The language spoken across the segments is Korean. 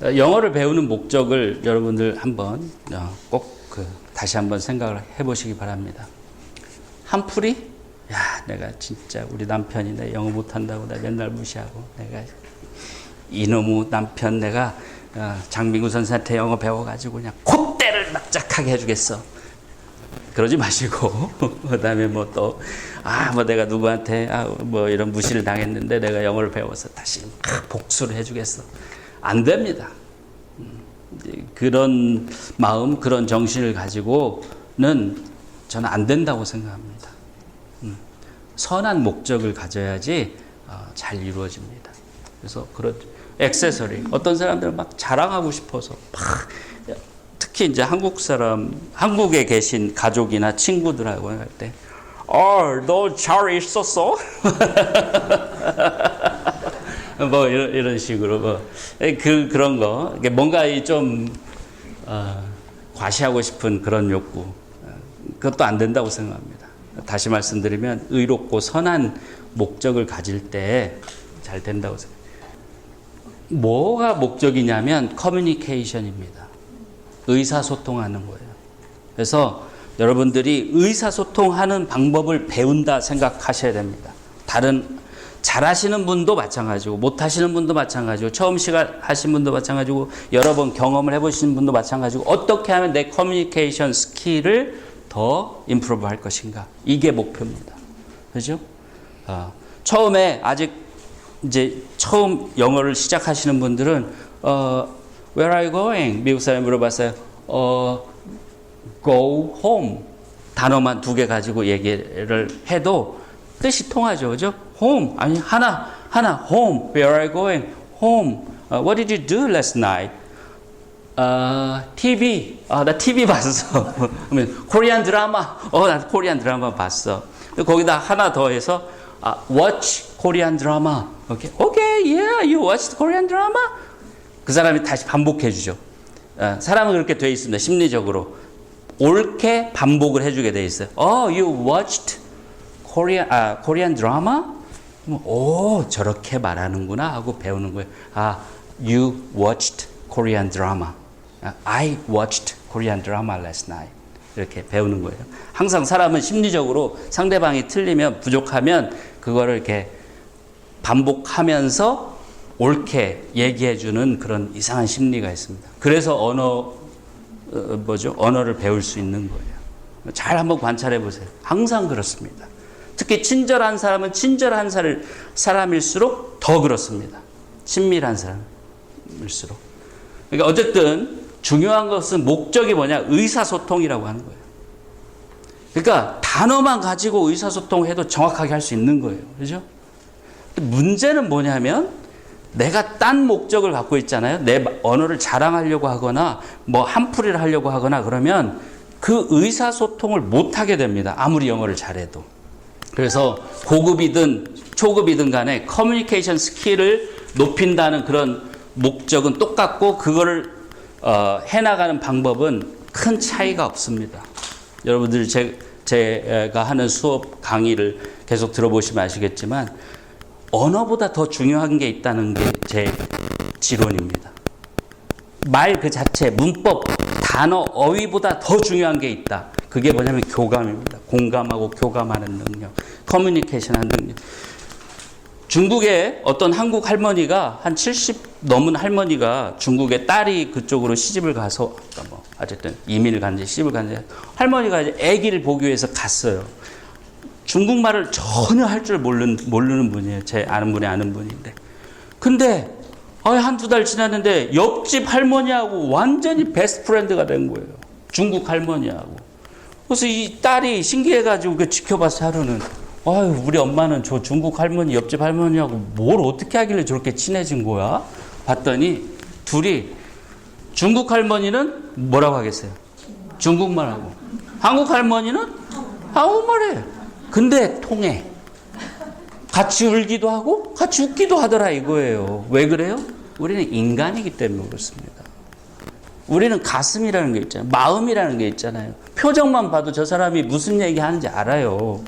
영어를 배우는 목적을 여러분들 한번 꼭 다시 한번 생각을 해보시기 바랍니다. 한풀이? 야, 내가 진짜 우리 남편이 내 영어 못한다고 나 맨날 무시하고 내가 이놈의 남편 내가 장민구 선생한테 영어 배워가지고 그냥 콧대를 납작하게 해주겠어. 그러지 마시고 그다음에 뭐 또 뭐 내가 누구한테 뭐 이런 무시를 당했는데 내가 영어를 배워서 다시 복수를 해주겠어. 안 됩니다. 그런 마음, 그런 정신을 가지고는 저는 안 된다고 생각합니다. 선한 목적을 가져야지 잘 이루어집니다. 그래서 그런 액세서리, 어떤 사람들은 막 자랑하고 싶어서 막 특히 이제 한국에 계신 가족이나 친구들하고 할 때, 너 잘 있었어? 뭐 이런 식으로 그런 거 뭔가 좀 과시하고 싶은 그런 욕구, 그것도 안 된다고 생각합니다. 다시 말씀드리면 의롭고 선한 목적을 가질 때 잘 된다고 생각합니다. 뭐가 목적이냐면 커뮤니케이션입니다. 의사소통하는 거예요. 그래서 여러분들이 의사소통하는 방법을 배운다 생각하셔야 됩니다. 다른 잘하시는 분도 마찬가지고 못하시는 분도 마찬가지고 처음 하신 분도 마찬가지고 여러 번 경험을 해보시는 분도 마찬가지고 어떻게 하면 내 커뮤니케이션 스킬을 더 임프루브 할 것인가, 이게 목표입니다. 그죠? 처음에 아직 이제 처음 영어를 시작하시는 분들은 Where are you going? 미국 사람이 물어봤어요. Go home. 단어만 2개 가지고 얘기를 해도 뜻이 통하죠. 그죠? Home. 아니, 하나, home. Where are you going? Home. What did you do last night? TV. 나 TV 봤어. 코리안 드라마. 나 코리안 드라마 봤어. 거기다 하나 더 해서, watch Korean drama. Okay, yeah, you watched Korean drama? 그 사람이 다시 반복해 주죠. 사람은 그렇게 돼 있습니다. 심리적으로. 옳게 반복을 해주게 돼 있어요. You watched Korean drama? 저렇게 말하는구나 하고 배우는 거예요. You watched Korean drama. I watched Korean drama last night. 이렇게 배우는 거예요. 항상 사람은 심리적으로 상대방이 틀리면 부족하면 그거를 이렇게 반복하면서 옳게 얘기해주는 그런 이상한 심리가 있습니다. 그래서 언어를 배울 수 있는 거예요. 잘 한번 관찰해 보세요. 항상 그렇습니다. 특히 친절한 사람은 친절한 사람일수록 더 그렇습니다. 친밀한 사람일수록. 그러니까 어쨌든 중요한 것은 목적이 뭐냐? 의사소통이라고 하는 거예요. 그러니까 단어만 가지고 의사소통해도 정확하게 할 수 있는 거예요. 그죠? 문제는 뭐냐면 내가 딴 목적을 갖고 있잖아요. 내 언어를 자랑하려고 하거나 뭐 한풀이를 하려고 하거나 그러면 그 의사소통을 못하게 됩니다. 아무리 영어를 잘해도. 그래서 고급이든 초급이든 간에 커뮤니케이션 스킬을 높인다는 그런 목적은 똑같고 그거를 해나가는 방법은 큰 차이가 없습니다. 여러분들 제가 하는 수업 강의를 계속 들어보시면 아시겠지만 언어보다 더 중요한 게 있다는 게 제 지론입니다. 말 그 자체, 문법, 단어, 어휘보다 더 중요한 게 있다. 그게 뭐냐면 교감입니다. 공감하고 교감하는 능력, 커뮤니케이션하는 능력. 중국에 어떤 한국 할머니가 한 70 넘은 할머니가 중국에 딸이 그쪽으로 시집을 가서 어쨌든 이민을 간지 시집을 간지 할머니가 이제 아기를 보기 위해서 갔어요. 중국말을 전혀 할 줄 모르는 분이에요. 제 아는 분인데. 근데 한두 달 지났는데 옆집 할머니하고 완전히 베스트 프렌드가 된 거예요. 중국 할머니하고. 그래서 이 딸이 신기해가지고 그 지켜봤어 하루는. 우리 엄마는 저 중국 할머니, 옆집 할머니하고 뭘 어떻게 하길래 저렇게 친해진 거야? 봤더니 둘이 중국 할머니는 뭐라고 하겠어요? 중국말하고. 한국 할머니는 한국말이에요. 근데 통해. 같이 울기도 하고 같이 웃기도 하더라 이거예요. 왜 그래요? 우리는 인간이기 때문에 그렇습니다. 우리는 가슴이라는 게 있잖아요. 마음이라는 게 있잖아요. 표정만 봐도 저 사람이 무슨 얘기하는지 알아요.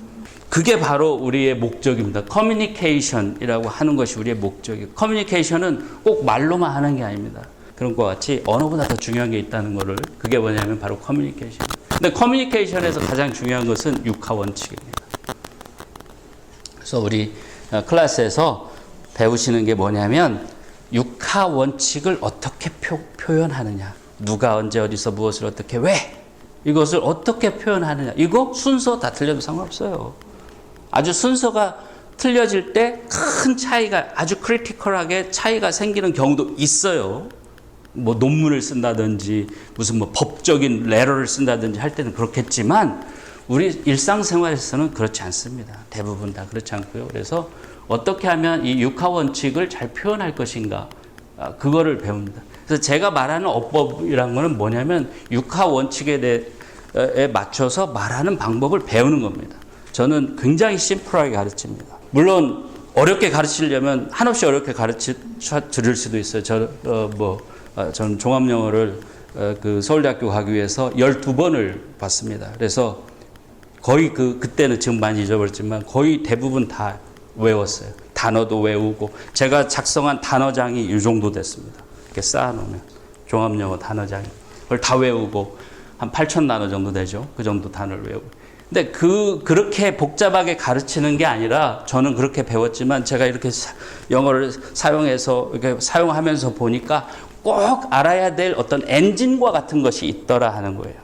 그게 바로 우리의 목적입니다. 커뮤니케이션이라고 하는 것이 우리의 목적이에요. 커뮤니케이션은 꼭 말로만 하는 게 아닙니다. 그런 것 같이 언어보다 더 중요한 게 있다는 거를 그게 뭐냐면 바로 커뮤니케이션. 근데 커뮤니케이션에서 가장 중요한 것은 육하 원칙입니다. 그래서 우리 클래스에서 배우시는 게 뭐냐면 육하 원칙을 어떻게 표현하느냐. 누가 언제 어디서 무엇을 어떻게 왜 이것을 어떻게 표현하느냐. 이거 순서 다 틀려도 상관없어요. 아주 순서가 틀려질 때 큰 차이가 아주 크리티컬하게 차이가 생기는 경우도 있어요. 뭐 논문을 쓴다든지 무슨 뭐 법적인 레터를 쓴다든지 할 때는 그렇겠지만 우리 일상생활에서는 그렇지 않습니다. 대부분 다 그렇지 않고요. 그래서 어떻게 하면 이 육하 원칙을 잘 표현할 것인가 그거를 배웁니다. 그래서 제가 말하는 어법이란 거는 뭐냐면 육하 원칙에 대해 맞춰서 말하는 방법을 배우는 겁니다. 저는 굉장히 심플하게 가르칩니다. 물론 어렵게 가르치려면 한없이 어렵게 가르쳐 드릴 수도 있어요. 저는 종합영어를 그 서울대학교 가기 위해서 12번을 봤습니다. 그래서 거의 그때는 지금 많이 잊어버렸지만 거의 대부분 다 외웠어요. 단어도 외우고 제가 작성한 단어장이 이 정도 됐습니다. 이렇게 쌓아놓으면 종합영어 단어장이 그걸 다 외우고 한 8,000 단어 정도 되죠. 그 정도 단어를 외우고. 근데 그렇게 복잡하게 가르치는 게 아니라 저는 그렇게 배웠지만 제가 이렇게 영어를 사용해서 이렇게 사용하면서 보니까 꼭 알아야 될 어떤 엔진과 같은 것이 있더라 하는 거예요.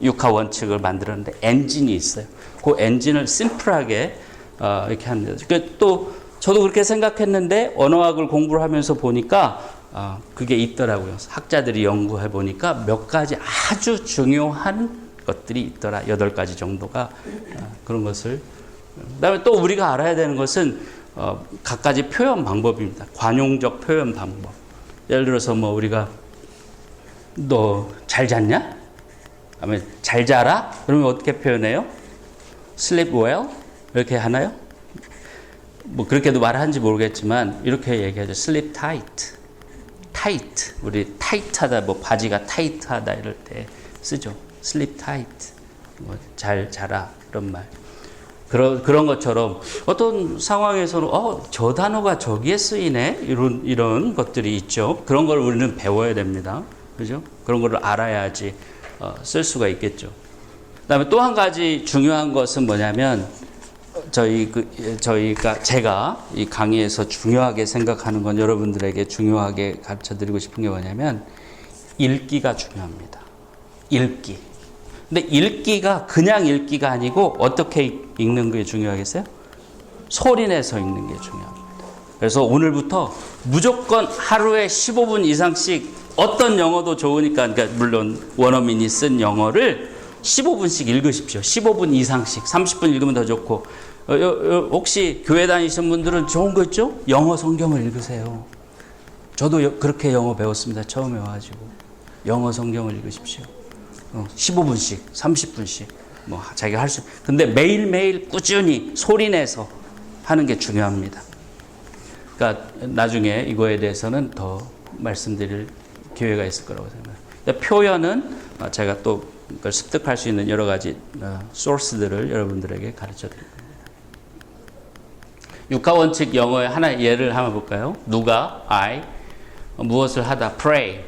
육하 원칙을 만들었는데 엔진이 있어요. 그 엔진을 심플하게 이렇게 합니다. 또 저도 그렇게 생각했는데 언어학을 공부를 하면서 보니까 그게 있더라고요. 학자들이 연구해 보니까 몇 가지 아주 중요한 것들이 있더라. 8가지 정도가 그런 것을. 그다음에 또 우리가 알아야 되는 것은 각가지 표현 방법입니다. 관용적 표현 방법. 예를 들어서 뭐 우리가 너 잘 잤냐? 아니면 잘 자라? 그러면 어떻게 표현해요? Sleep well? 이렇게 하나요? 뭐 그렇게도 말하는지 모르겠지만 이렇게 얘기하죠. Sleep tight. tight. 우리 타이트하다, 뭐 바지가 타이트하다 이럴 때 쓰죠. Sleep tight. 뭐 잘 자라 이런 말. 그런 것처럼 어떤 상황에서는 저 단어가 저기에 쓰이네 이런 것들이 있죠. 그런 걸 우리는 배워야 됩니다. 그죠? 그런 걸 알아야지 쓸 수가 있겠죠. 그다음에 또 한 가지 중요한 것은 뭐냐면 제가 이 강의에서 중요하게 생각하는 건 여러분들에게 중요하게 가르쳐 드리고 싶은 게 뭐냐면 읽기가 중요합니다. 읽기. 근데 읽기가 그냥 읽기가 아니고 어떻게 읽는 게 중요하겠어요? 소리내서 읽는 게 중요합니다. 그래서 오늘부터 무조건 하루에 15분 이상씩 어떤 영어도 좋으니까 그러니까 물론 원어민이 쓴 영어를 15분씩 읽으십시오. 15분 이상씩. 30분 읽으면 더 좋고 혹시 교회 다니시는 분들은 좋은 거 있죠? 영어 성경을 읽으세요. 저도 그렇게 영어 배웠습니다. 처음에 와가지고 영어 성경을 읽으십시오. 15분씩, 30분씩, 뭐, 자기가 할 수, 근데 매일매일 꾸준히 소리내서 하는 게 중요합니다. 그러니까 나중에 이거에 대해서는 더 말씀드릴 기회가 있을 거라고 생각합니다. 표현은 제가 또 그걸 습득할 수 있는 여러 가지 소스들을 여러분들에게 가르쳐 드릴 겁니다. 육하 원칙 영어의 하나 예를 한번 볼까요? 누가, I, 무엇을 하다, pray.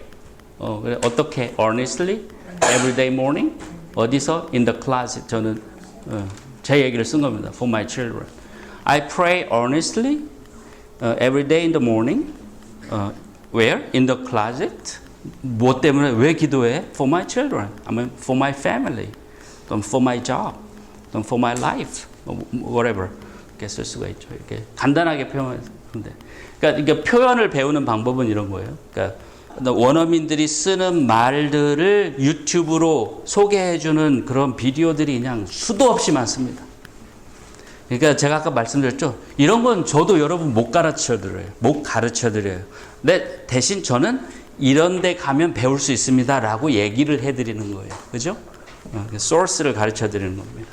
어떻게, earnestly? Everyday morning 어디서 in the closet 저는 제 얘기를 쓴 겁니다. For my children, I pray earnestly every day in the morning. Where? In the closet. 뭐 때문에 왜 기도해? For my children. I mean for my family. For my job. For my life. Whatever. 이렇게 쓸 수가 있죠. 이렇게 간단하게 표현하는데. 그러니까 이게 표현을 배우는 방법은 이런 거예요. 그러니까 원어민들이 쓰는 말들을 유튜브로 소개해주는 그런 비디오들이 그냥 수도 없이 많습니다. 그러니까 제가 아까 말씀드렸죠. 이런 건 저도 여러분 못 가르쳐 드려요. 근데 대신 저는 이런 데 가면 배울 수 있습니다. 라고 얘기를 해드리는 거예요. 그죠? 소스를 가르쳐 드리는 겁니다.